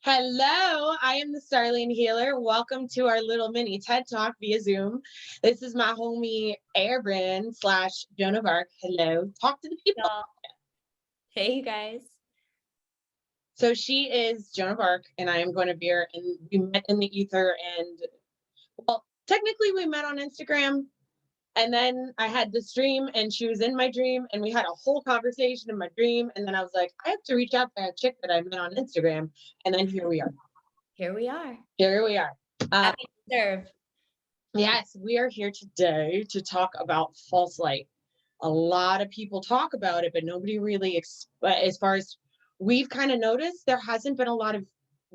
Hello, I am the Starlian healer. Welcome to our little mini TED Talk via Zoom. This is my homie Erin slash Joan of Arc. Hello, talk to the people. Y'all. Hey, you guys. So she is Joan of Arc, and I am Guinevere, and we met in the ether. And well, technically, we met on Instagram, and then I had this dream, and she was in my dream, and we had a whole conversation in my dream. And then I was like, I have to reach out to that chick that I met on Instagram, and then here we are. Here we are. Here we are. Happy to serve. Yes, we are here today to talk about false light. A lot of people talk about it, but nobody really, as far as we've kind of noticed, there hasn't been a lot of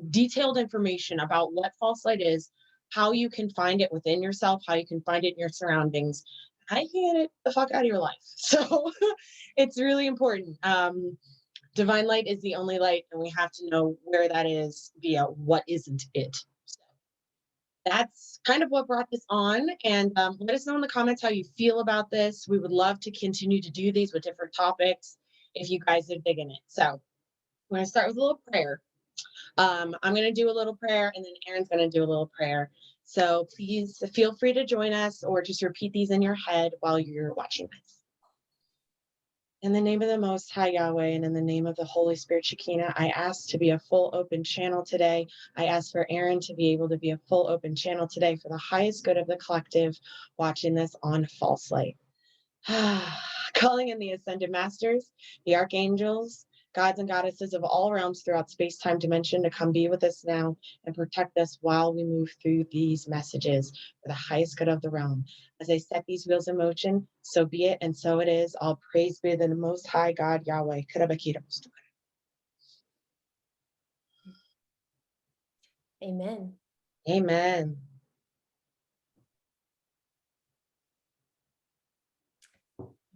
detailed information about what false light is, how you can find it within yourself, how you can find it in your surroundings, how you can get it the fuck out of your life. So it's really important. Divine light is the only light, and we have to know where that is via what isn't it. That's kind of what brought this on. And let us know in the comments how you feel about this. We would love to continue to do these with different topics if you guys are digging it. So I'm going to start with a little prayer. I'm going to do a little prayer, and then Erin's going to do a little prayer. So please feel free to join us or just repeat these in your head while you're watching this. In the name of the Most High Yahweh, and in the name of the Holy Spirit Shekinah, I ask to be a full open channel today. I ask for Erin to be able to be a full open channel today for the highest good of the collective watching this on False Light. Calling in the Ascended Masters, the Archangels, gods and goddesses of all realms throughout space-time dimension to come be with us now and protect us while we move through these messages for the highest good of the realm. As I set these wheels in motion, so be it and so it is. All praise be to the Most High God, Yahweh. Amen. Amen.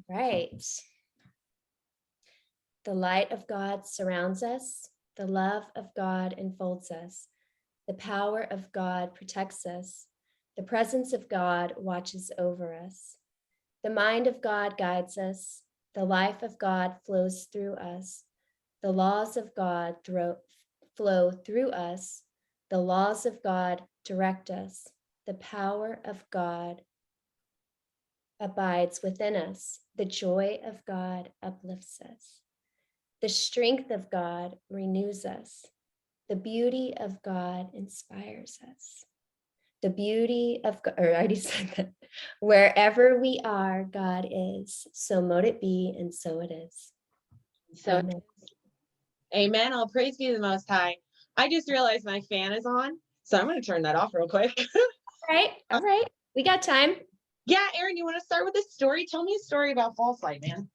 Right. The light of God surrounds us. The love of God enfolds us. The power of God protects us. The presence of God watches over us. The mind of God guides us. The life of God flows through us. The laws of God flow through us. The laws of God direct us. The power of God abides within us. The joy of God uplifts us. The strength of God renews us. The beauty of God inspires us. The beauty of God, or I already said that. Wherever we are, God is. So mote it be, and so it is. So, amen. All praise be to the Most High. I just realized my fan is on, so I'm going to turn that off real quick. All right. We got time. Yeah, Erin, you want to start with a story? Tell me a story about false light, man.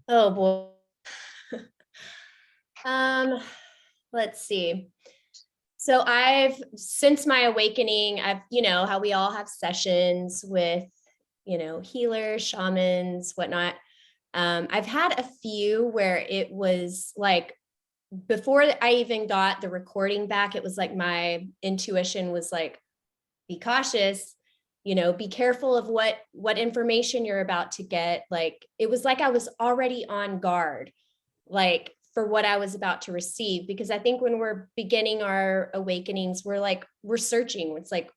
Oh boy. Let's see. So since my awakening, I've, how we all have sessions with, healers, shamans, whatnot. I've had a few where it was like, before I even got the recording back, it was like my intuition was like, be cautious, be careful of what information you're about to get. Like, it was like I was already on guard, like for what I was about to receive. Because I think when we're beginning our awakenings, we're searching. It's like,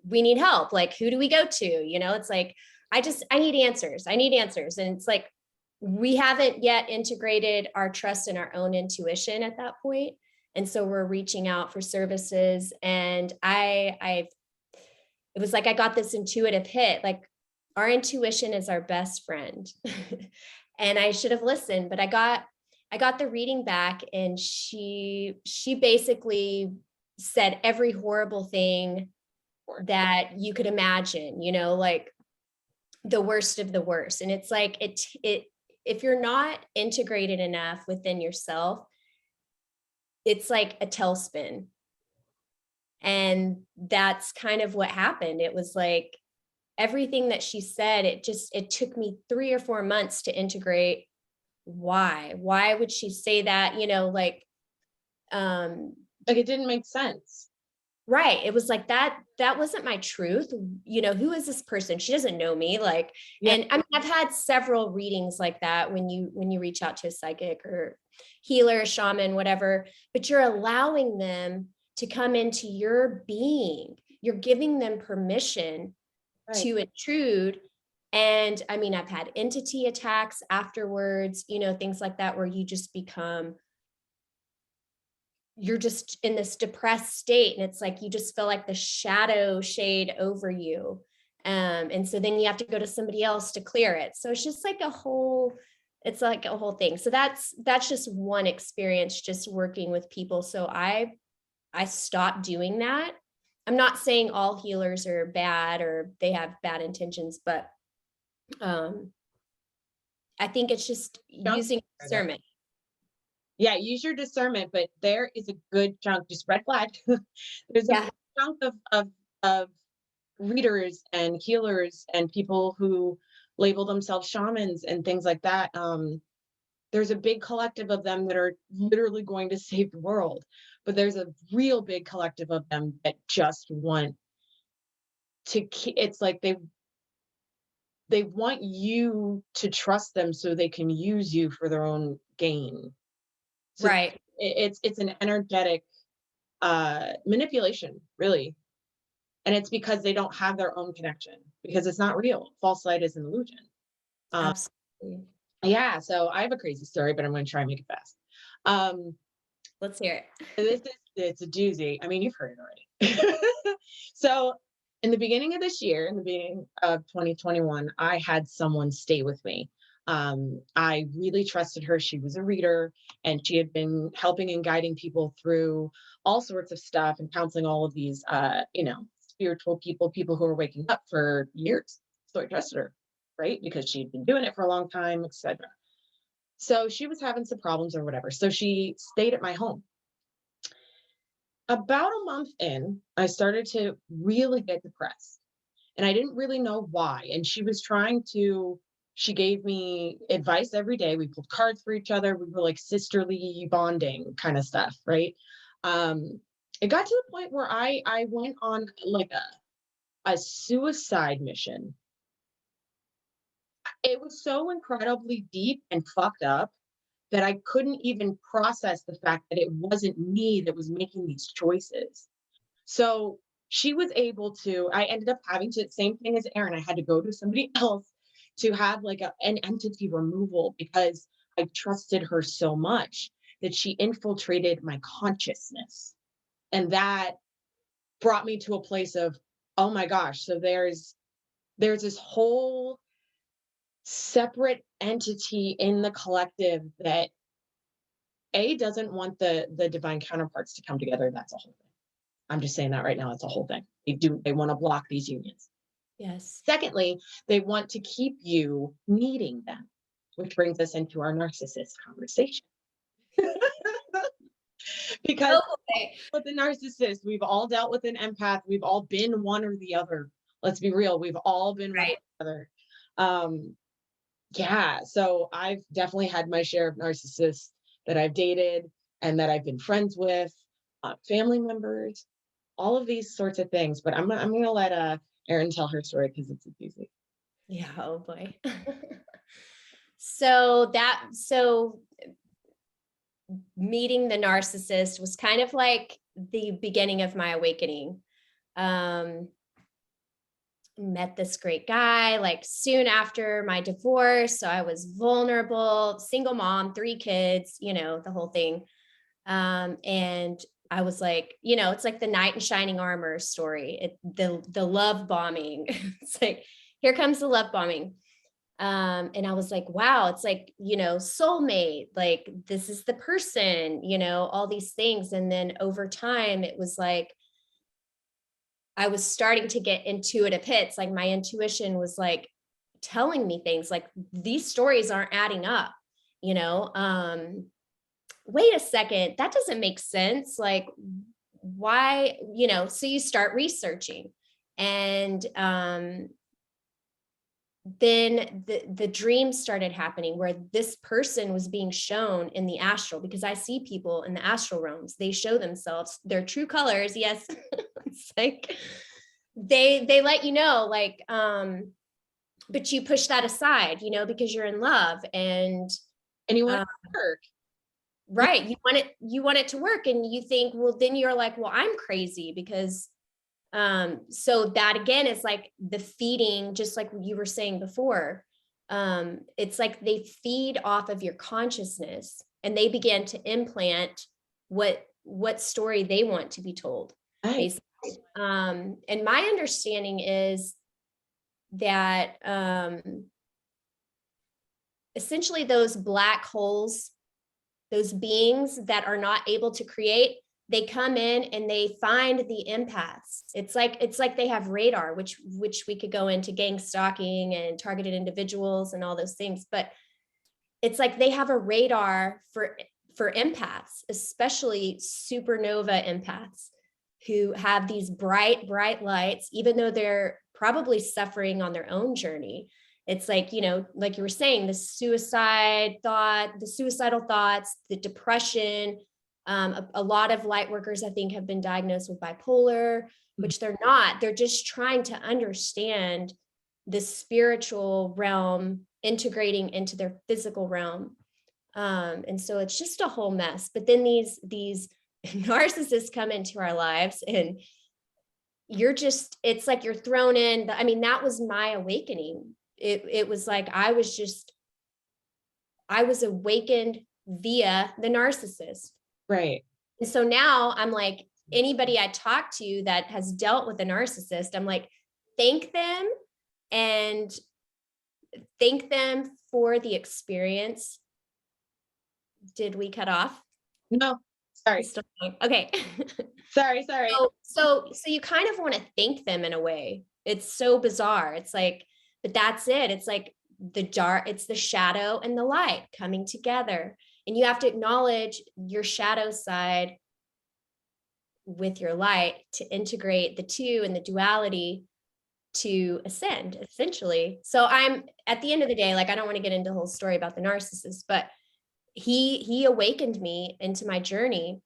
we need help. Like, who do we go to? It's like, I need answers. And it's like, we haven't yet integrated our trust in our own intuition at that point. And so we're reaching out for services. And it was like, I got this intuitive hit, like our intuition is our best friend. And I should have listened, but I got the reading back, and she basically said every horrible thing that you could imagine, like the worst of the worst. And it's like, if you're not integrated enough within yourself, it's like a tailspin. And that's kind of what happened. It was like everything that she said, it took me 3 or 4 months to integrate. Why would she say that? Like, it didn't make sense. Right. It was like that wasn't my truth. Who is this person? She doesn't know me. Like, Yeah, and I mean, I've had several readings like that when you reach out to a psychic or healer, shaman, whatever, but you're allowing them to come into your being. You're giving them permission right. to intrude. And I mean, I've had entity attacks afterwards, things like that, where you just become you're just in this depressed state, and it's like you just feel like the shadow shade over you, and so then you have to go to somebody else to clear it. So it's like a whole thing. So that's just one experience, just working with people. So I stopped doing that. I'm not saying all healers are bad or they have bad intentions, but um I think it's just Chunk using there, though. discernment. Yeah, use your discernment, but there is a good chunk, just red flag. There's a Yeah. good chunk of readers and healers and people who label themselves shamans and things like that. There's a big collective of them that are literally going to save the world, but there's a real big collective of them that just want to it's like they want you to trust them so they can use you for their own gain. So Right. it's an energetic manipulation, really. And it's because they don't have their own connection, because it's not real. False light is an illusion. um, Absolutely. yeah, so I have a crazy story, but I'm going to try and make it fast. um, Let's hear it. it's a doozy. I mean, you've heard it already. So in the beginning of this year, in the beginning of 2021, I had someone stay with me. I really trusted her. She was a reader, and she had been helping and guiding people through all sorts of stuff and counseling all of these, spiritual people who are waking up for years. So I trusted her, right? Because she'd been doing it for a long time, etc. So she was having some problems or whatever. So she stayed at my home. About a month in, I started to really get depressed, and I didn't really know why. And she gave me advice every day. We pulled cards for each other. We were like sisterly bonding kind of stuff, right? Um, it got to the point where I went on like a suicide mission. It was so incredibly deep and fucked up that I couldn't even process the fact that it wasn't me that was making these choices. So she was able to, I ended up having to, same thing as Erin, I had to go to somebody else to have like an entity removal, because I trusted her so much that she infiltrated my consciousness. And that brought me to a place of, oh my gosh, so there's this whole separate entity in the collective that doesn't want the divine counterparts to come together. That's a whole thing. I'm just saying that right now. It's a whole thing. They want to block these unions. Yes. Secondly, they want to keep you needing them, which brings us into our narcissist conversation. Because Okay. with the narcissist, we've all dealt with an empath. We've all been one or the other. Let's be real. We've all been one or Right. the other. Yeah. So I've definitely had my share of narcissists that I've dated and that I've been friends with, family members, all of these sorts of things. But I'm gonna let Erin tell her story because it's a doozy. Yeah. Oh boy. So meeting the narcissist was kind of like the beginning of my awakening. Um, Met this great guy like soon after my divorce. So I was vulnerable, single mom, 3 kids, the whole thing. And I was like, it's like the knight in shining armor story. The love bombing. It's like, here comes the love bombing. And I was like, wow, it's like, soulmate, like this is the person, all these things. And then over time, it was like I was starting to get intuitive hits. Like my intuition was like telling me things like these stories aren't adding up, you know. Wait a second, that doesn't make sense. Like, why, so you start researching. And then the dreams started happening where this person was being shown in the astral, because I see people in the astral realms. They show themselves their true colors. Yes. It's like they let you know, like, but you push that aside, you know, because you're in love and you want it to work. Right. You want it to work. And you think, well, then you're like, well, I'm crazy because so that again is like the feeding, just like you were saying before. It's like they feed off of your consciousness and they begin to implant what story they want to be told. Right. Basically. And my understanding is that essentially those black holes, those beings that are not able to create, they come in and they find the empaths. It's like they have radar, which we could go into gang stalking and targeted individuals and all those things, but it's like they have a radar for empaths, especially supernova empaths who have these bright lights, even though they're probably suffering on their own journey. It's like, you know, like you were saying, the suicidal thoughts, the depression. A lot of light workers, I think, have been diagnosed with bipolar, which they're not. They're just trying to understand the spiritual realm integrating into their physical realm. And so it's just a whole mess. But then these narcissists come into our lives and it's like you're thrown in. I mean, that was my awakening. It was like I was awakened via the narcissist. Right. And so now I'm like, anybody I talk to that has dealt with a narcissist, I'm like, thank them for the experience. Did we cut off? No, sorry. Okay. Sorry. So you kind of want to thank them in a way. It's so bizarre. It's like, but that's it. It's like the dark, it's the shadow and the light coming together. And you have to acknowledge your shadow side with your light to integrate the two and the duality to ascend, essentially. So I'm at the end of the day, like, I don't want to get into the whole story about the narcissist, but he awakened me into my journey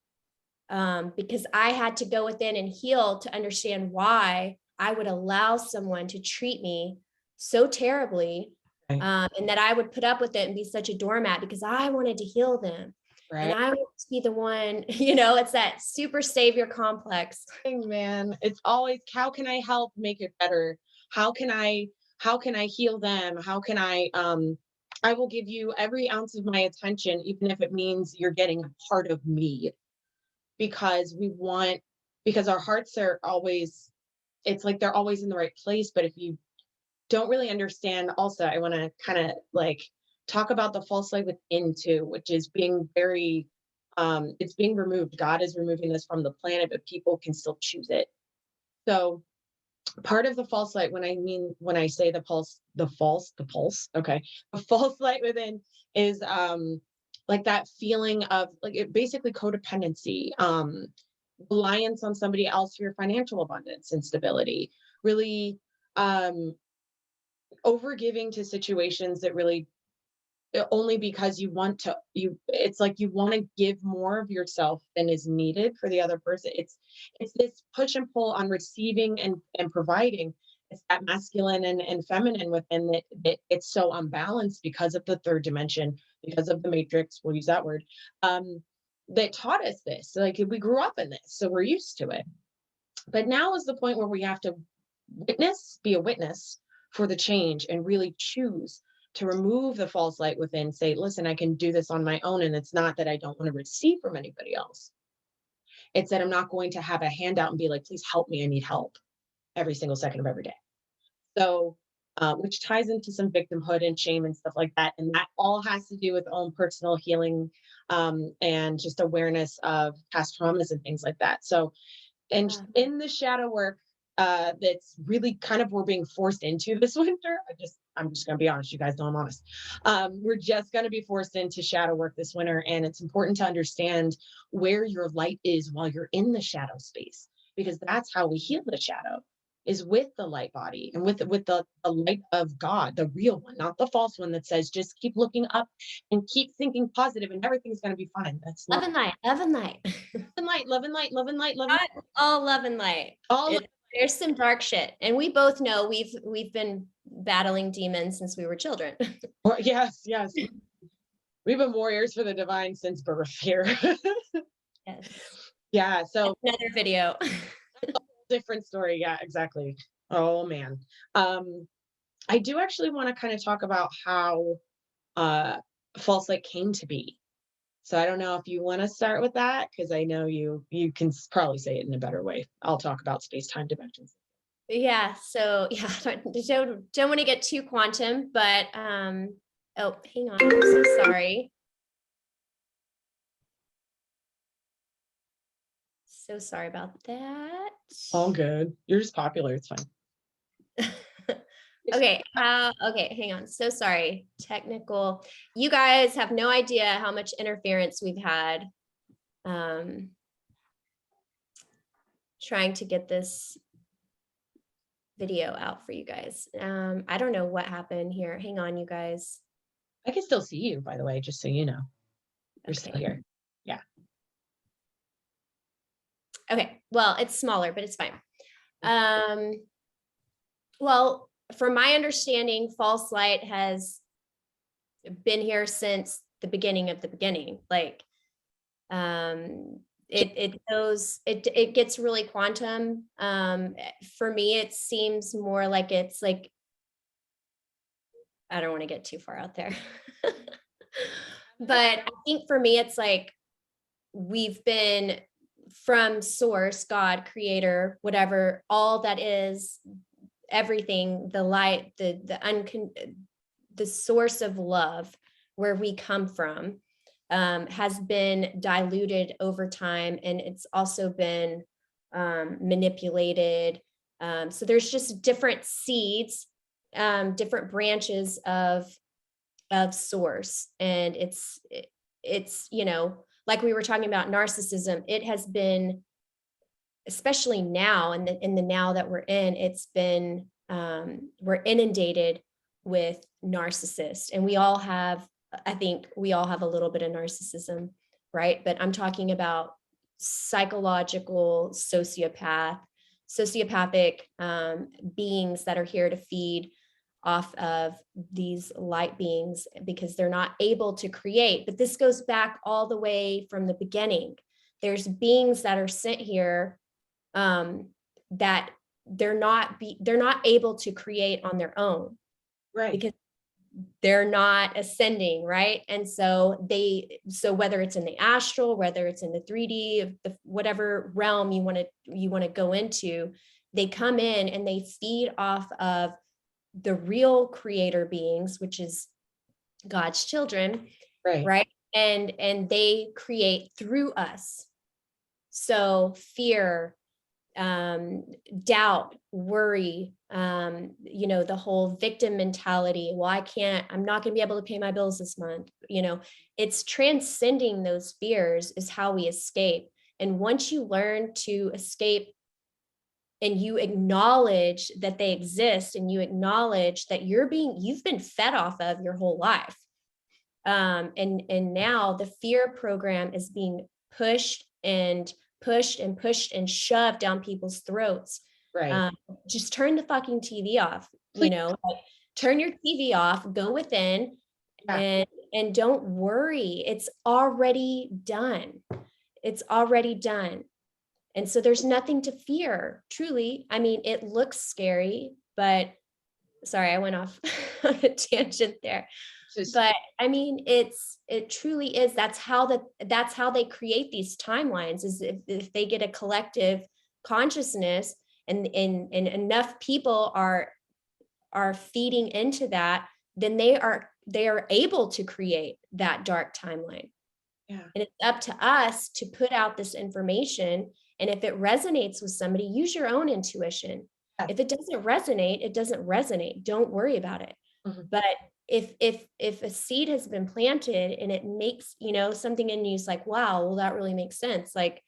because I had to go within and heal to understand why I would allow someone to treat me so terribly. Right. And that I would put up with it and be such a doormat because I wanted to heal them. Right. And I wanted to be the one, you know, it's that super savior complex. Man, it's always, how can I help make it better? How can I heal them? How can I will give you every ounce of my attention, even if it means you're getting a part of me, because our hearts are always, it's like they're always in the right place. But if you don't really understand, also, I want to kind of like talk about the false light within too, which is being very, it's being removed. God is removing this from the planet, but people can still choose it. So part of the false light, when I say the false, okay, the false light within is like that feeling of like it basically codependency, reliance on somebody else for your financial abundance and stability, really overgiving to situations that really only because it's like you want to give more of yourself than is needed for the other person. It's this push and pull on receiving and providing. It's that masculine and feminine within that it's so unbalanced because of the third dimension, because of the matrix, we'll use that word, that taught us this. Like we grew up in this, so we're used to it. But now is the point where we have to be a witness for the change and really choose to remove the false light within, say, listen, I can do this on my own. And it's not that I don't want to receive from anybody else. It's that I'm not going to have a handout and be like, please help me, I need help every single second of every day. So, which ties into some victimhood and shame and stuff like that. And that all has to do with own personal healing and just awareness of past traumas and things like that. So, and in the shadow work, that's really kind of we're being forced into this winter. I'm just going to be honest. You guys know I'm honest. We're just going to be forced into shadow work this winter. And it's important to understand where your light is while you're in the shadow space, because that's how we heal the shadow, is with the light body and with the light of God, the real one, not the false one that says just keep looking up and keep thinking positive and everything's going to be fine. That's Love not and light, love and light. love and light, love and light, love and light, love and Not all love and light. all. There's some dark shit, and we both know we've been battling demons since we were children. Yes, yes. We've been warriors for the divine since birth here. Yes. Yeah, so Another video. different story. Yeah, exactly. Oh man. I do actually want to kind of talk about how false light came to be. So I don't know if you want to start with that because I know you can probably say it in a better way. I'll talk about space-time dimensions. Yeah. So yeah, don't want to get too quantum, but oh, hang on. I'm so sorry. So sorry about that. All good. You're just popular. It's fine. Okay, okay, hang on. So sorry. Technical. You guys have no idea how much interference we've had. Trying to get this video out for you guys. I don't know what happened here. Hang on, you guys. I can still see you, by the way, just so you know. You're still Okay. here. Yeah. Okay. Well, it's smaller, but it's fine. Well, from my understanding, false light has been here since the beginning of the beginning. Like, it goes, it gets really quantum. For me, it seems more like it's like, I don't want to get too far out there, but I think for me, it's like we've been from source, God, creator, whatever, all that is, everything, the light, the source of love, where we come from, has been diluted over time, and it's also been manipulated. So there's just different seeds, different branches of source, and it's like we were talking about narcissism. It has been, especially now in the now that we're in, it's been we're inundated with narcissists, and I think we all have a little bit of narcissism, right? But I'm talking about psychological sociopathic beings that are here to feed off of these light beings because they're not able to create. But this goes back all the way from the beginning. There's beings that are sent here that they're not able to create on their own, Right. because they're not ascending, right? And so whether it's in the astral, whether it's in the 3D, whatever realm you want to go into, they come in and they feed off of the real creator beings, which is God's children, right? And they create through us. So fear, doubt, worry, the whole victim mentality. Well, I'm not going to be able to pay my bills this month. It's transcending those fears is how we escape. And once you learn to escape and you acknowledge that they exist, and you acknowledge that you've been fed off of your whole life. And now the fear program is being pushed and shoved down people's throats. Right. Just turn the fucking TV off, turn your TV off, go within, and don't worry. It's already done. It's already done. And so there's nothing to fear, truly. I mean, it looks scary, but sorry, I went off on a tangent there. But I mean, it truly is. That's how they create these timelines, is if they get a collective consciousness and enough people are feeding into that, then they are able to create that dark timeline. Yeah. And it's up to us to put out this information. And if it resonates with somebody, use your own intuition. If it doesn't resonate, it doesn't resonate. Don't worry about it. Mm-hmm. But if a seed has been planted and it makes, something in you is like, wow, well, that really makes sense. Like,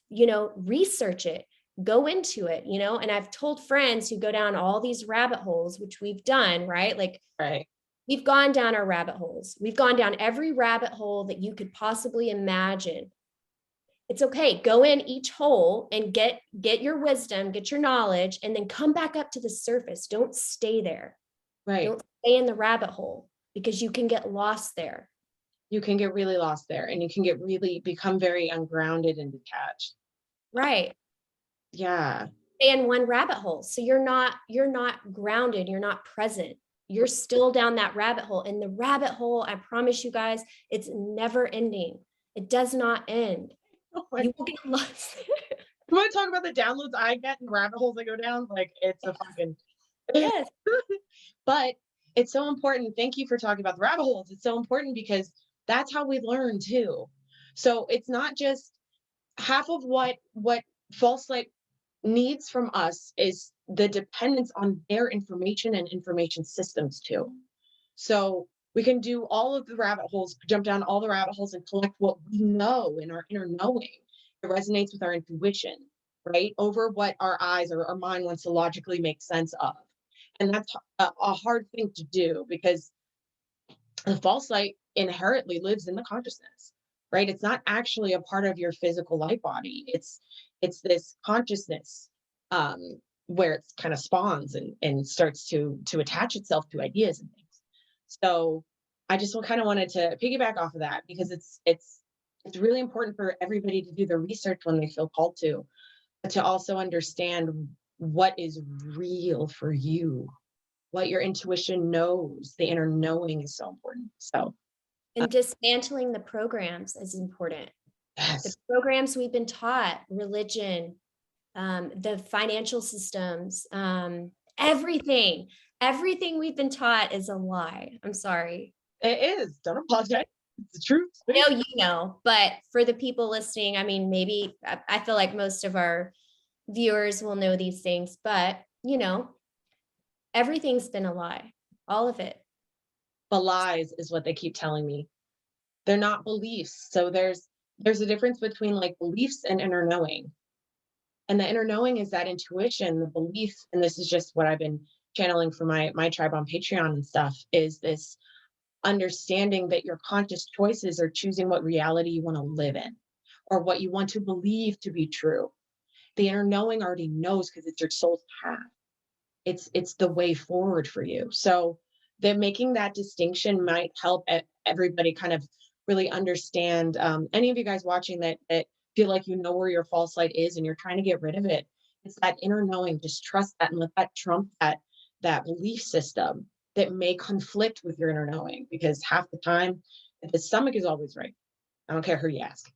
research it, go into it, you know? And I've told friends who go down all these rabbit holes, which we've done, right? Like, Right. we've gone down our rabbit holes. We've gone down every rabbit hole that you could possibly imagine. It's okay. Go in each hole and get your wisdom, get your knowledge, and then come back up to the surface. Don't stay there. Right. Don't stay in the rabbit hole, because you can get lost there. You can get really lost there, and you can get really become very ungrounded and detached. Right. Yeah. Stay in one rabbit hole. So you're not grounded, you're not present. You're still down that rabbit hole. And the rabbit hole, I promise you guys, it's never ending. It does not end. Oh my You will get lost. You want to talk about the downloads I get and rabbit holes I go down? Like, it's a fucking Yes. but it's so important. Thank you for talking about the rabbit holes. It's so important because that's how we learn too. So it's not just half of what false light needs from us is the dependence on their information and information systems too. So we can do all of the rabbit holes, jump down all the rabbit holes and collect what we know in our inner knowing. It resonates with our intuition, right? Over what our eyes or our mind wants to logically make sense of. And that's a hard thing to do because the false light inherently lives in the consciousness, right? It's not actually a part of your physical light body. It's this consciousness um, where it kind of spawns and starts to attach itself to ideas and things. So I just kind of wanted to piggyback off of that because it's really important for everybody to do the research when they feel called to, but to also understand what is real for you, what your intuition knows. The inner knowing is so important. So And dismantling the programs is important. The yes, programs we've been taught, religion, the financial systems, everything we've been taught is a lie. I'm sorry. it is. Don't apologize. It's the truth. I know you know, but for the people listening, I mean, maybe I feel like most of our viewers will know these things, but you know, everything's been a lie, all of it. The lies is what they keep telling me. They're not beliefs. So there's a difference between like beliefs and inner knowing. And the inner knowing is that intuition, the belief, and this is just what I've been channeling for my tribe on Patreon and stuff, is this understanding that your conscious choices are choosing what reality you want to live in or what you want to believe to be true. The inner knowing already knows because it's your soul's path. It's the way forward for you. So that making that distinction might help everybody kind of really understand. Any of you guys watching that feel like you know where your false light is and you're trying to get rid of it, it's that inner knowing. Just trust that and let that trump that belief system that may conflict with your inner knowing, because half the time the stomach is always right. I don't care who you ask.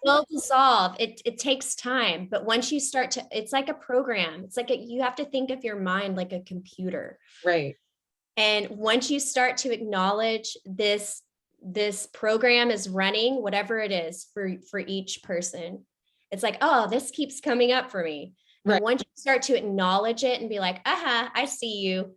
Will dissolve. It takes time, but once you start to, it's like a program. It's like you have to think of your mind like a computer. Right. And once you start to acknowledge this program is running, whatever it is for each person, it's like, oh, this keeps coming up for me. Right. And once you start to acknowledge it and be like, I see you,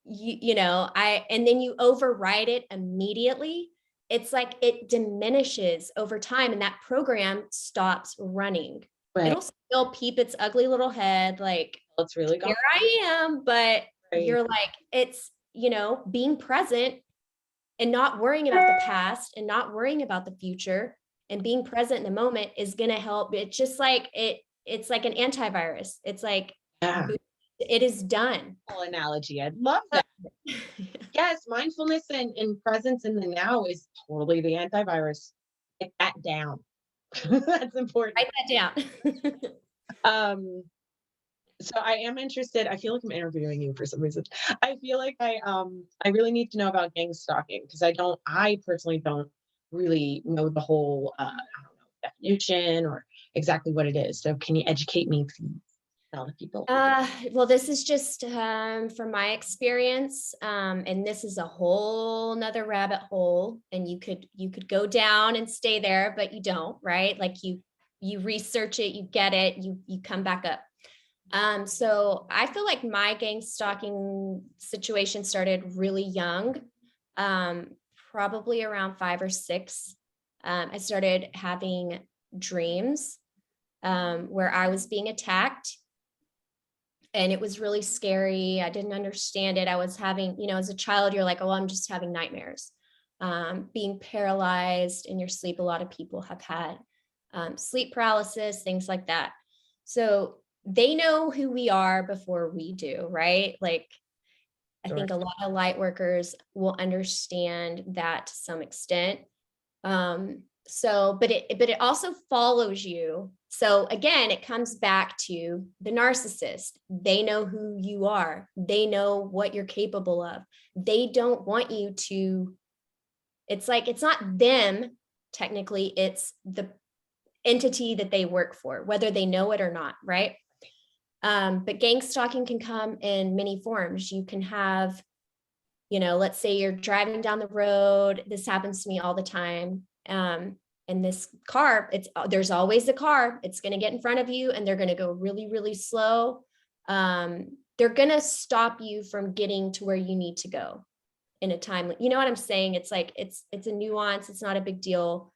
you know, and then you override it immediately, it's like it diminishes over time and that program stops running. Right. It'll still peep its ugly little head like, It's really gone. here I am, but Right. you're like, it's, you know, being present and not worrying about the past and not worrying about the future and being present in the moment is going to help. It's just like it's like an antivirus. It's like, Yeah. it is done. Analogy. I love that. Yes, mindfulness and presence in the now is totally the antivirus. Get that down. That's important. Write that down. So I am interested. I feel like I'm interviewing you for some reason. I feel like I really need to know about gang stalking because I personally don't really know the whole I don't know, definition or exactly what it is. So can you educate me, please? Tell the people. Well, this is just from my experience, and this is a whole nother rabbit hole, and you could go down and stay there, but you don't, right? Like you research it, you get it, you come back up. So I feel like my gang stalking situation started really young, probably around 5 or 6. I started having dreams where I was being attacked. And it was really scary. I didn't understand it. I was having, as a child, you're like, oh, I'm just having nightmares. Being paralyzed in your sleep. A lot of people have had sleep paralysis, things like that. So they know who we are before we do, right? Like, I think a lot of light workers will understand that to some extent. But it also follows you. So again, it comes back to the narcissist. They know who you are. They know what you're capable of. They don't want you to, it's like, it's not them, technically, it's the entity that they work for, whether they know it or not, right? But gang stalking can come in many forms. You can have, let's say you're driving down the road. This happens to me all the time. And this car, there's always a car. It's going to get in front of you and they're going to go really, really slow. They're going to stop you from getting to where you need to go in a time. You know what I'm saying? It's like, it's a nuance. It's not a big deal,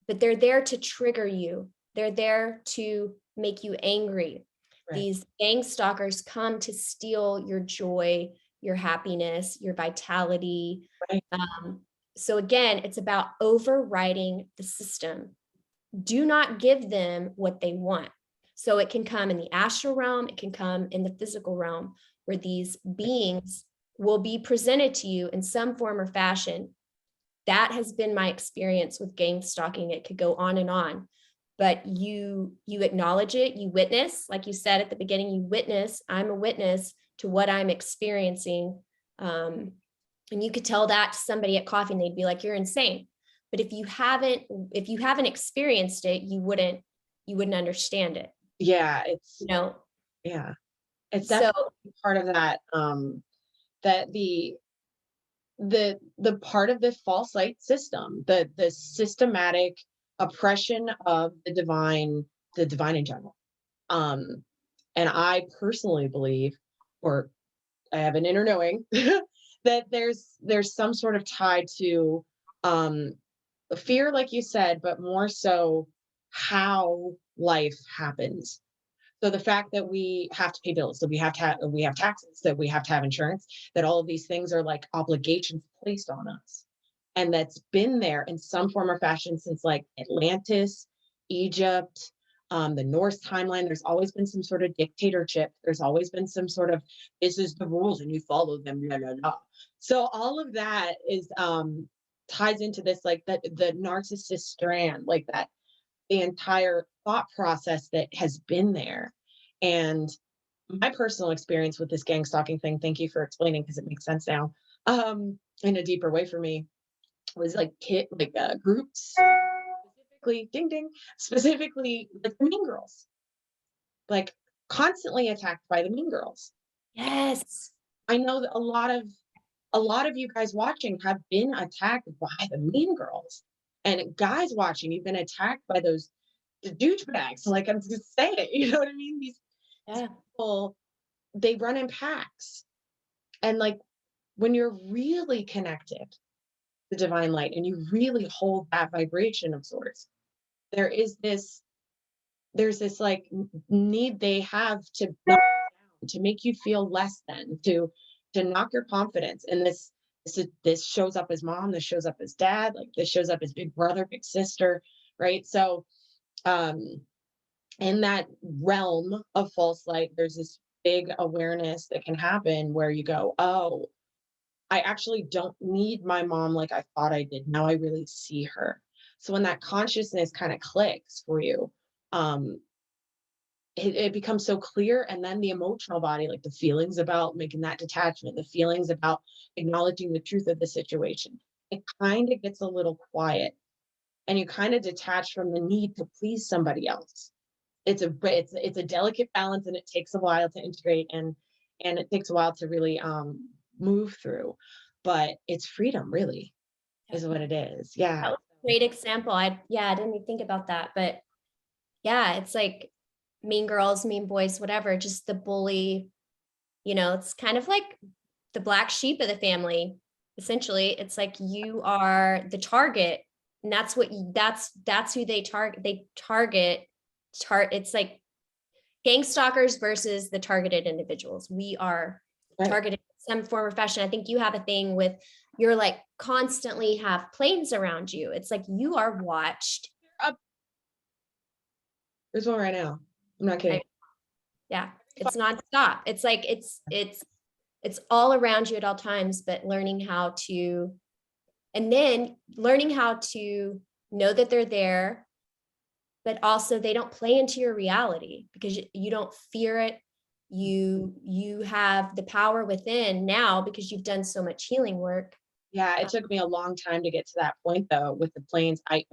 but they're there to trigger you. They're there to make you angry. Right. These gang stalkers come to steal your joy, your happiness, your vitality. Right. So again, it's about overriding the system. Do not give them what they want. So it can come in the astral realm, it can come in the physical realm, where these beings will be presented to you in some form or fashion. That has been my experience with gang stalking. It could go on and on, but you acknowledge it, you witness, like you said at the beginning, you witness, I'm a witness to what I'm experiencing. And you could tell that to somebody at coffee and they'd be like, you're insane. But if you haven't experienced it, you wouldn't understand it. Yeah. It's, yeah. It's definitely part of that, that the part of the false light system, the systematic oppression of the divine in general. And I personally believe, or I have an inner knowing, that there's some sort of tie to fear, like you said, but more so how life happens. So the fact that we have to pay bills, that we have taxes, that we have to have insurance, that all of these things are like obligations placed on us. And that's been there in some form or fashion since like Atlantis, Egypt, the Norse timeline. There's always been some sort of dictatorship. There's always been some sort of, this is the rules and you follow them. Blah, blah, blah. So all of that is ties into this, like the narcissist strand, like that, the entire thought process that has been there. And my personal experience with this gang stalking thing, thank you for explaining, because it makes sense now, in a deeper way for me, was like groups, specifically, ding ding, specifically like the Mean Girls, like constantly attacked by the Mean Girls. Yes, I know that a lot of you guys watching have been attacked by the Mean Girls, and guys watching, you've been attacked by those douchebags. Like, I'm just saying it, you know what I mean? These people, they run in packs, and like when you're really connected the divine light and you really hold that vibration of sorts, there's this like need they have to knock down, to make you feel less than, to knock your confidence. And this shows up as mom, this shows up as dad, like this shows up as big brother, big sister, right? So in that realm of false light, there's this big awareness that can happen where you go, oh, I actually don't need my mom like I thought I did. Now I really see her. So when that consciousness kind of clicks for you, it becomes so clear. And then the emotional body, like the feelings about making that detachment, the feelings about acknowledging the truth of the situation, it kind of gets a little quiet, and you kind of detach from the need to please somebody else. It's a delicate balance, and it takes a while to integrate, and it takes a while to really move through, but it's freedom, really, is what it is. Yeah. That was a great example. I didn't even think about that, but yeah, it's like mean girls, mean boys, whatever, just the bully, it's kind of like the black sheep of the family. Essentially, it's like you are the target, and that's who they target. They target it's like gang stalkers versus the targeted individuals. We are targeted in some form or fashion. I think you have a thing with, you're like constantly have planes around you. It's like you are watched. There's one right now. I'm not kidding. Yeah, it's nonstop. It's like it's all around you at all times, but learning how to know that they're there, but also they don't play into your reality because you don't fear it. You have the power within now because you've done so much healing work. Yeah, it took me a long time to get to that point though with the planes. I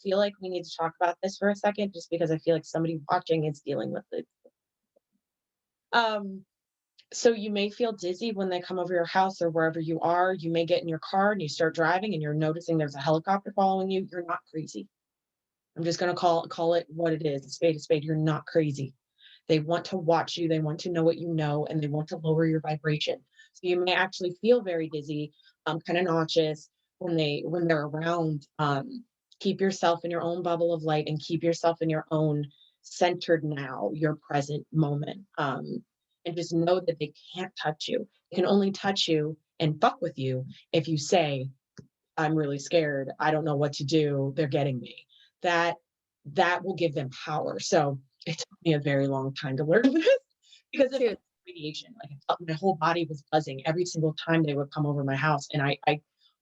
feel like we need to talk about this for a second, just because I feel like somebody watching is dealing with it. So you may feel dizzy when they come over your house or wherever you are. You may get in your car and you start driving and you're noticing there's a helicopter following you. You're not crazy. I'm just going to call it what it is. A spade, a spade. You're not crazy. They want to watch you. They want to know what you know, and they want to lower your vibration. So you may actually feel very dizzy, kind of nauseous when they're around. Keep yourself in your own bubble of light and keep yourself in your own centered now, your present moment. And just know that they can't touch you. They can only touch you and fuck with you if you say, I'm really scared. I don't know what to do. They're getting me. That will give them power. So it took me a very long time to learn this because of radiation. Like I felt my whole body was buzzing every single time they would come over my house. And I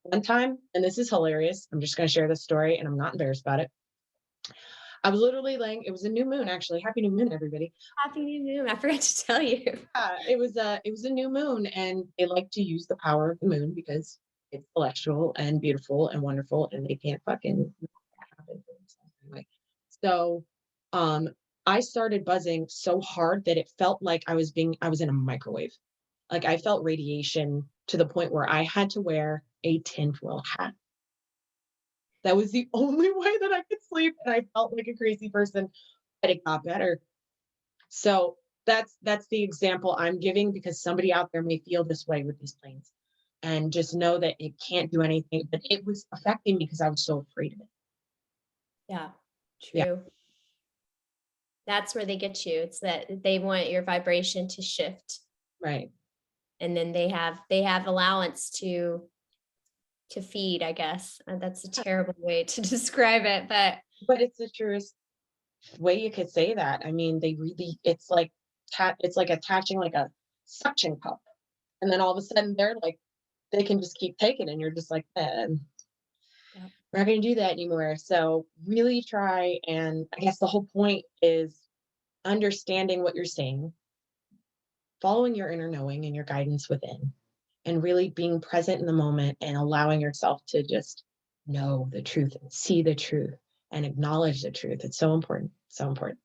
one time, and this is hilarious, I'm just going to share this story and I'm not embarrassed about it. I was literally laying, it was a new moon, actually. Happy new moon, everybody. Happy new moon. I forgot to tell you. It was a new moon, and they like to use the power of the moon because it's celestial and beautiful and wonderful, and they can't fucking happen for themselves anyway. So I started buzzing so hard that it felt like I was in a microwave. Like I felt radiation to the point where I had to wear a tinfoil hat. That was the only way that I could sleep, and I felt like a crazy person, but it got better. So that's the example I'm giving because somebody out there may feel this way with these planes, and just know that it can't do anything, but it was affecting me because I was so afraid of it. Yeah, true. Yeah. That's where they get you. It's that they want your vibration to shift. Right. And then they have allowance to feed, I guess. That's a terrible way to describe it, but it's the truest way you could say that. I mean, they really, it's like attaching like a suction cup, and then all of a sudden they're like, they can just keep taking, and you're just like, we're not going to do that anymore. So really try, and I guess the whole point is understanding what you're saying, following your inner knowing and your guidance within, and really being present in the moment and allowing yourself to just know the truth and see the truth and acknowledge the truth. It's so important. So important.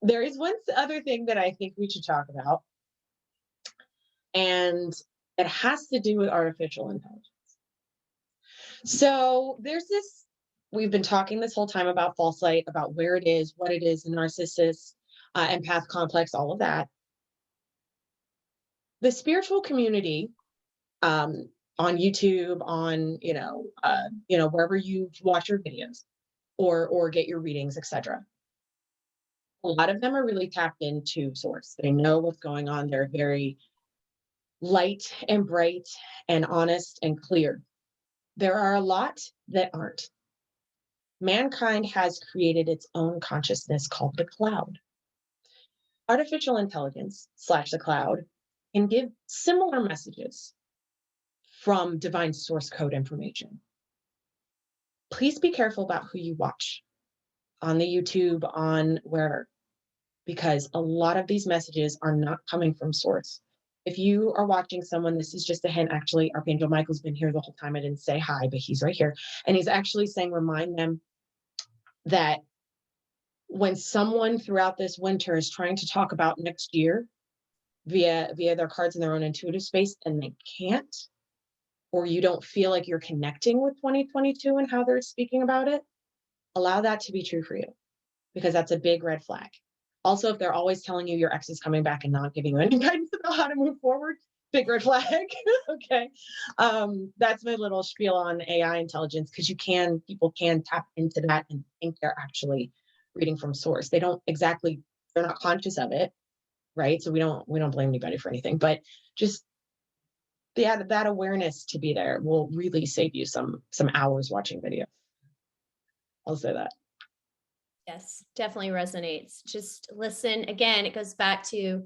There is one other thing that I think we should talk about, and it has to do with artificial intelligence. So there's this, we've been talking this whole time about false light, about where it is, what it is, the narcissist, empath complex, all of that. The spiritual community, on YouTube, on, wherever you watch your videos or get your readings, etc. A lot of them are really tapped into source. They know what's going on. They're very light and bright and honest and clear. There are a lot that aren't. Mankind has created its own consciousness called the cloud. Artificial intelligence / the cloud can give similar messages from divine source code information. Please be careful about who you watch on the YouTube, on where, because a lot of these messages are not coming from source. If you are watching someone, this is just a hint. Actually, Archangel Michael's been here the whole time. I didn't say hi, but he's right here. And he's actually saying, remind them that when someone throughout this winter is trying to talk about next year via their cards in their own intuitive space, and they can't, or you don't feel like you're connecting with 2022 and how they're speaking about it, allow that to be true for you, because that's a big red flag. Also, if they're always telling you your ex is coming back and not giving you any guidance about how to move forward, big red flag. Okay. That's my little spiel on AI intelligence, because people can tap into that and think they're actually reading from source. They're not conscious of it, right? So we don't blame anybody for anything, but just that awareness to be there will really save you some hours watching video. I'll say that. Yes, definitely resonates. Just listen. Again, it goes back to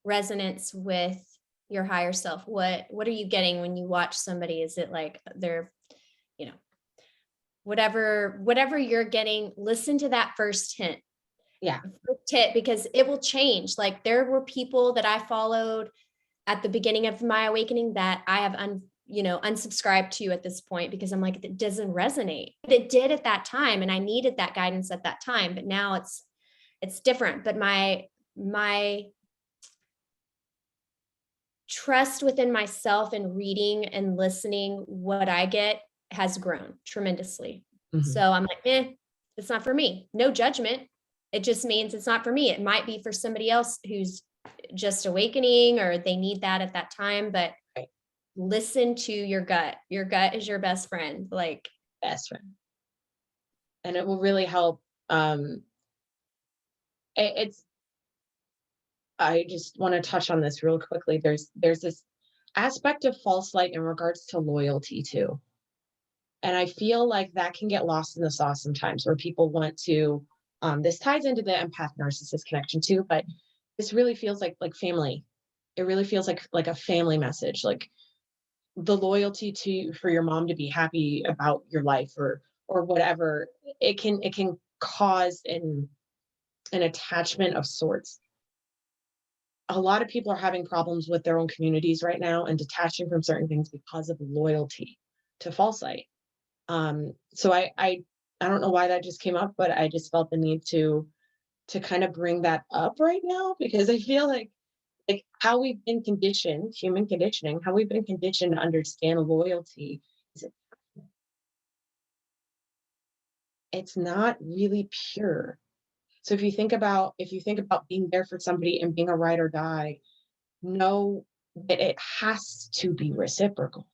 resonance with your higher self. What are you getting when you watch somebody? Is it like they're, you know, whatever you're getting, listen to that first hint. Yeah. First hit, because it will change. Like there were people that I followed at the beginning of my awakening that I have unsubscribed to at this point, because I'm like, it doesn't resonate. But it did at that time, and I needed that guidance at that time. But now it's different. But my trust within myself and reading and listening what I get has grown tremendously. Mhm. So I'm like, it's not for me. No judgment. It just means it's not for me. It might be for somebody else who's just awakening, or they need that at that time. But Right. Listen to your gut. Your gut is your best friend. Like, Best friend. And it will really help. I just want to touch on this real quickly. There's this aspect of false light in regards to loyalty too. And I feel like that can get lost in the sauce sometimes, where people want to, this ties into the empath narcissist connection too, but this really feels like family. It really feels like a family message, like the loyalty for your mom to be happy about your life, or whatever. It can cause an attachment of sorts. A lot of people are having problems with their own communities right now and detaching from certain things because of loyalty to false light. So I don't know why that just came up, but I just felt the need to kind of bring that up right now, because I feel like how we've been conditioned, human conditioning, how we've been conditioned to understand loyalty is it's not really pure. So if you think about being there for somebody and being a ride or die, know that it has to be reciprocal,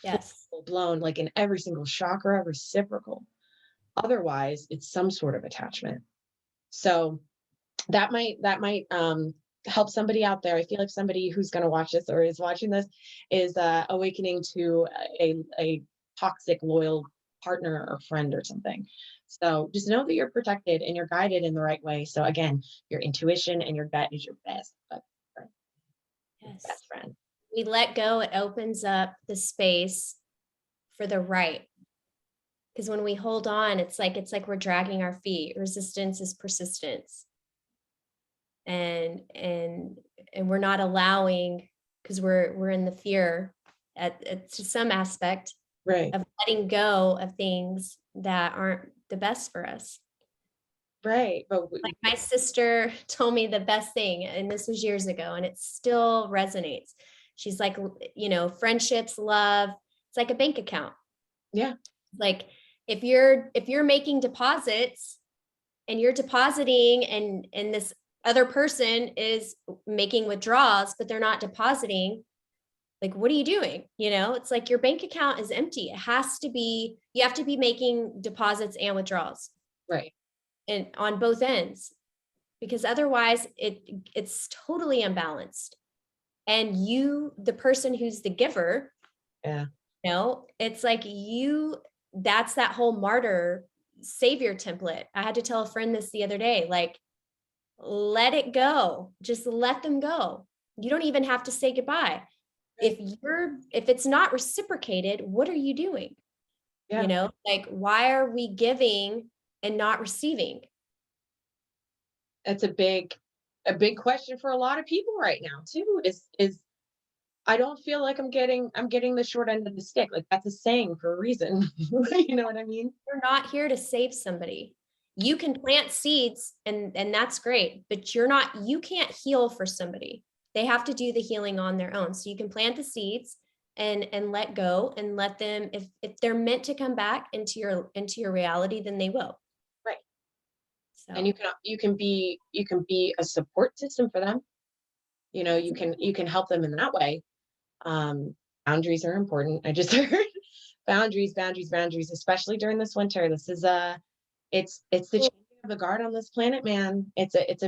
yes. full blown, like in every single chakra, reciprocal. Otherwise, it's some sort of attachment. So that might help somebody out there. I feel like somebody who's going to watch this or is watching this is awakening to a toxic loyal partner or friend or something. So just know that you're protected and you're guided in the right way. So again, your intuition and your gut is your best friend. Yes. Best friend. We let go, it opens up the space for the right. Because when we hold on, it's like we're dragging our feet. Resistance is persistence. And we're not allowing, because we're in the fear to some aspect Right. of letting go of things that aren't the best for us. Right. But Like my sister told me the best thing, and this was years ago, and it still resonates. She's like, friendships, love, it's like a bank account. yeah. Like if you're making deposits and you're depositing, and this other person is making withdrawals, but they're not depositing, like, what are you doing? It's like your bank account is empty. You have to be making deposits and withdrawals. Right. And on both ends, because otherwise it's totally unbalanced. And the person who's the giver, Yeah. it's like that's that whole martyr savior template. I had to tell a friend this the other day, like, let it go. Just let them go. You don't even have to say goodbye. If it's not reciprocated, what are you doing? Yeah. Like, why are we giving and not receiving? That's a big question for a lot of people right now too, is I don't feel like I'm getting the short end of the stick. Like that's a saying for a reason. You know what I mean? You're not here to save somebody. You can plant seeds, and that's great, but you can't heal for somebody. They have to do the healing on their own. So you can plant the seeds and let go, and let them, if they're meant to come back into your reality, then they will. Right. So, And you can be a support system for them. You can help them in that way. Boundaries are important. I just heard boundaries, especially during this winter. This is it's the changing the guard on this planet, man. There's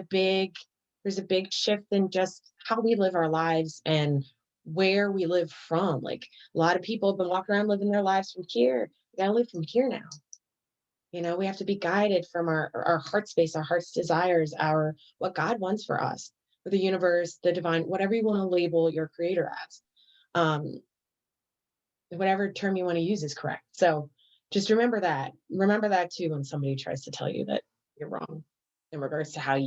a big shift in just how we live our lives and where we live from. Like a lot of people have been walking around living their lives from here. We gotta live from here now. We have to be guided from our heart space, our heart's desires, our what God wants for us, or the universe, the divine, whatever you want to label your creator as. Um, whatever term you want to use is correct. So just remember that. Remember that too when somebody tries to tell you that you're wrong in regards to how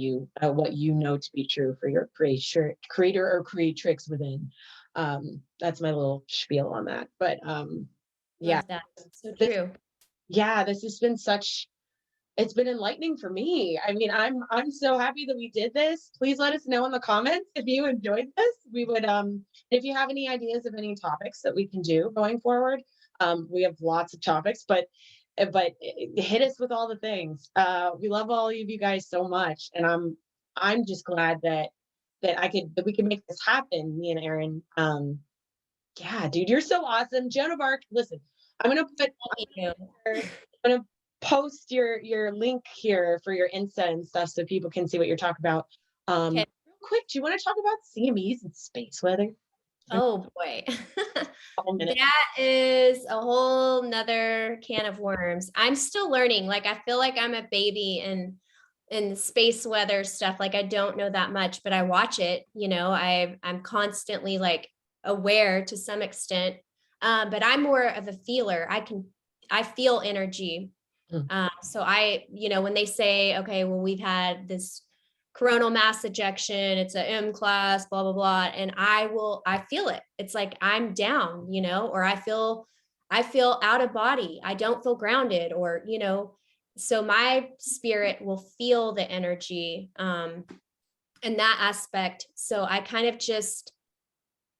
what you know to be true for your creator or creatrix within. That's my little spiel on that. But yeah, Love that. So this, true. yeah, this has been it's been enlightening for me. I mean, I'm so happy that we did this. Please let us know in the comments if you enjoyed this. We would if you have any ideas of any topics that we can do going forward. We have lots of topics, but hit us with all the things. We love all of you guys so much, and I'm just glad that we can make this happen, me and Erin. Yeah, dude, you're so awesome. Joan of Arc, listen, I'm gonna put Thank you. I'm gonna post your link here for your Insta and stuff so people can see what you're talking about. Okay. Real quick, do you want to talk about CMEs and space weather? Oh boy. Couple minutes. That is a whole nother can of worms. I'm still learning. Like I feel like I'm a baby in the space weather stuff. Like I don't know that much, but I watch it, I'm constantly like aware to some extent. But I'm more of a feeler. I feel energy. Mm. So when they say, okay, well, we've had this coronal mass ejection, it's a M class, blah, blah, blah. And I feel it. It's like I'm down, or I feel out of body. I don't feel grounded so my spirit will feel the energy in that aspect. So I kind of just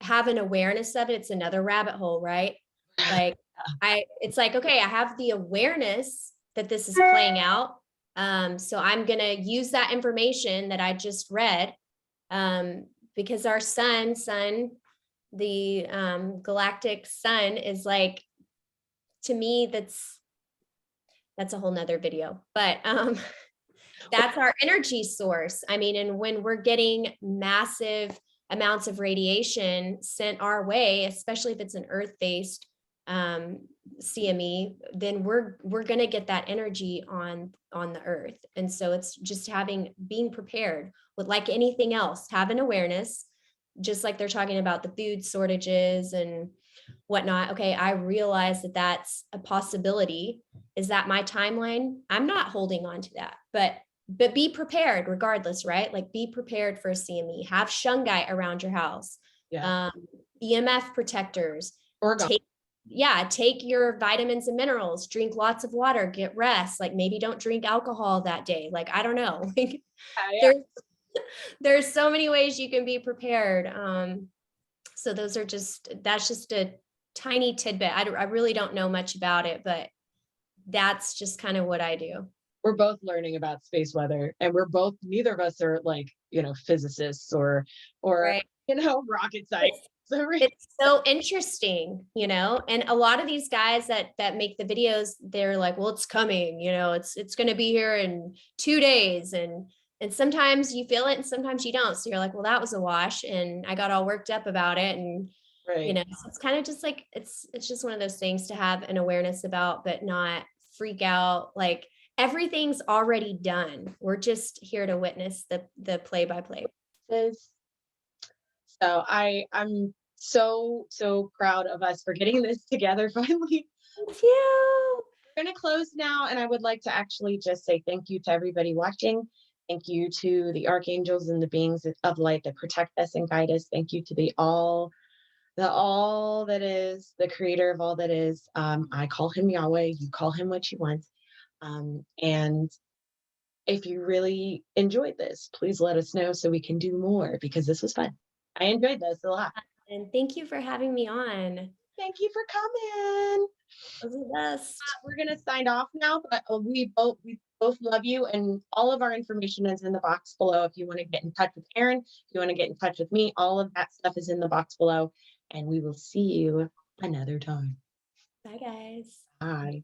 have an awareness of it. It's another rabbit hole, right? Like it's like, okay, I have the awareness that this is playing out. So I'm going to use that information that I just read because our sun, the galactic sun is like, to me, that's a whole nother video, but that's our energy source. I mean, and when we're getting massive amounts of radiation sent our way, especially if it's an earth-based CME, then we're going to get that energy on the earth. And so it's just being prepared with, like anything else, have an awareness, just like they're talking about the food shortages and whatnot. Okay, I realize that that's a possibility. Is that my timeline? I'm not holding on to that, but be prepared regardless, right? Like be prepared for a CME, have shungite around your house, Yeah. EMF protectors, Oregon. take your vitamins and minerals, drink lots of water, get rest. Like maybe don't drink alcohol that day. Like, I don't know. Yeah. There's so many ways you can be prepared. So that's just a tiny tidbit. I really don't know much about it, but that's just kind of what I do. We're both learning about space weather, and neither of us are like, physicists or Right. rocket science. It's so interesting, and a lot of these guys that make the videos, they're like, well, it's coming, it's going to be here in 2 days. And sometimes you feel it and sometimes you don't. So you're like, well, that was a wash. And I got all worked up about it. And, Right. So it's kind of just like, it's just one of those things to have an awareness about, but not freak out. Like everything's already done. We're just here to witness the play by play. So I'm so proud of us for getting this together finally. Thank you. We're going to close now, and I would like to actually just say thank you to everybody watching. Thank you to the archangels and the beings of light that protect us and guide us. Thank you to the all that is, the creator of all that is. I call him Yahweh. You call him what you want. And if you really enjoyed this, please let us know so we can do more, because this was fun. I enjoyed this a lot. And thank you for having me on. Thank you for coming. It was the best. We're gonna sign off now, but we both love you, and all of our information is in the box below. If you want to get in touch with Erin, if you want to get in touch with me, all of that stuff is in the box below, and we will see you another time. Bye, guys. Bye.